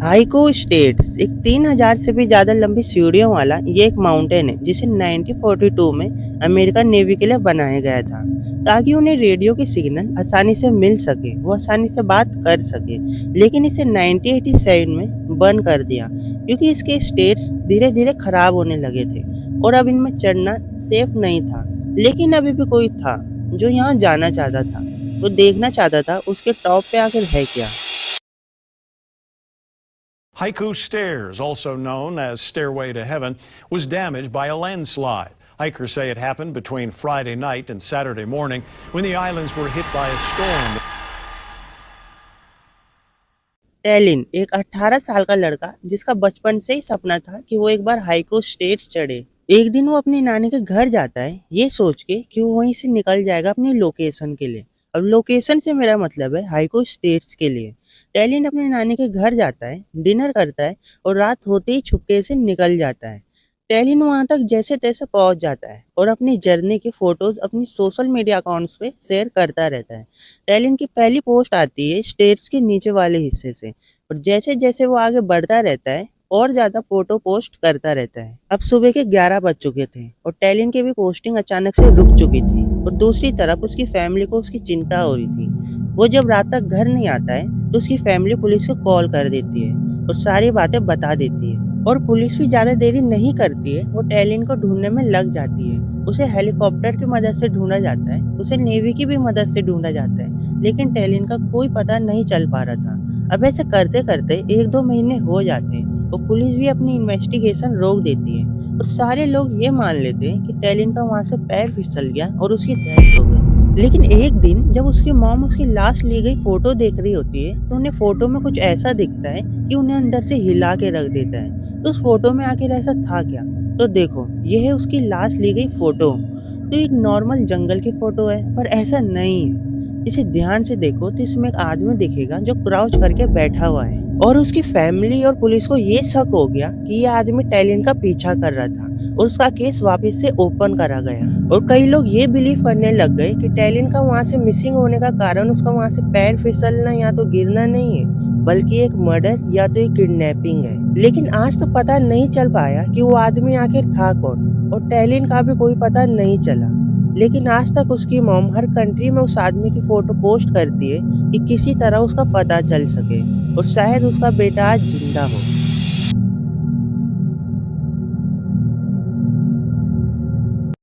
Haiku states एक 3000 से भी ज़्यादा लंबी सीढ़ियों वाला ये एक माउंटेन है जिसे 1942 में अमेरिकन नेवी के लिए बनाया गया था ताकि उन्हें रेडियो की सिग्नल आसानी से मिल सके, वो आसानी से बात कर सके। लेकिन इसे 1987 में बंद कर दिया क्योंकि इसके स्टेट्स धीरे धीरे खराब होने लगे थे और अब इनमें चढ़ना सेफ नहीं था। लेकिन अभी भी कोई था जो यहाँ जाना चाहता था, वो देखना चाहता था उसके टॉप पे आखिर है क्या। Haiku Stairs, also known as Stairway to Heaven, was damaged by a landslide. Hikers say it happened between Friday night and Saturday morning when the islands were hit by a storm. Tallinn एक 18 साल का लड़का जिसका बचपन से ही सपना था कि वो एक बार हाइको स्टेट्स चढ़े। एक दिन वो अपनी नानी के घर जाता है ये सोच के कि वो वहीं से निकल जाएगा अपनी लोकेशन के लिए। अब लोकेशन से मेरा मतलब है हाइको स्टेट्स के लिए। टेलिन अपनी नानी के घर जाता है, डिनर करता है और रात होते ही छुपके से निकल जाता है। टेलिन वहां तक जैसे तैसे पहुंच जाता है और अपनी जर्नी की फोटोज अपनी सोशल मीडिया अकाउंट्स पे शेयर करता रहता है। टेलिन की पहली पोस्ट आती है स्टेट्स के नीचे वाले हिस्से से और जैसे जैसे वो आगे बढ़ता रहता है और ज्यादा फोटो पोस्ट करता रहता है। अब सुबह के 11 बज चुके थे और टेलिन की भी पोस्टिंग अचानक से रुक चुकी थी और दूसरी तरफ उसकी फैमिली को उसकी चिंता हो रही थी। वो जब रात तक घर नहीं आता है तो उसकी फैमिली पुलिस को कॉल कर देती है और सारी बातें बता देती है और पुलिस भी ज्यादा देरी नहीं करती है, वो टेलिन को ढूंढने में लग जाती है। उसे हेलीकॉप्टर की मदद से ढूंढा जाता है, उसे नेवी की भी मदद से ढूंढा जाता है, लेकिन टेलिन का कोई पता नहीं चल पा रहा था। अब ऐसे करते करते 1-2 महीने हो जाते हैं तो पुलिस भी अपनी इन्वेस्टिगेशन रोक देती है और सारे लोग ये मान लेते हैं कि टेलिन का वहां से पैर फिसल गया और उसकी डेथ हो गई। लेकिन एक दिन जब उसकी मॉम उसकी लाश ली गई फोटो देख रही होती है तो उन्हें फोटो में कुछ ऐसा दिखता है कि उन्हें अंदर से हिला के रख देता है। तो उस फोटो में आखिर ऐसा था क्या? तो देखो, ये है उसकी लाश ली गई फोटो। तो एक नॉर्मल जंगल की फोटो है पर ऐसा नहीं है। इसे ध्यान से देखो तो इसमें एक आदमी दिखेगा जो क्राउच करके बैठा हुआ है और उसकी फैमिली और पुलिस को ये शक हो गया कि ये आदमी टेलिन का पीछा कर रहा था और उसका केस वापस से ओपन करा गया। और कई लोग ये बिलीव करने लग गए कि टेलिन का वहां से मिसिंग होने का कारण उसका वहां से पैर फिसलना या तो गिरना नहीं है बल्कि एक मर्डर या तो एक किडनैपिंग है। लेकिन आज तो पता नहीं चल पाया कि वो आदमी आखिर था कौन और टेलिन का भी कोई पता नहीं चला। लेकिन आज तक उसकी मॉम हर कंट्री में उस आदमी की फोटो पोस्ट करती है कि किसी तरह उसका पता चल सके और शायद उसका बेटा आज जिंदा हो।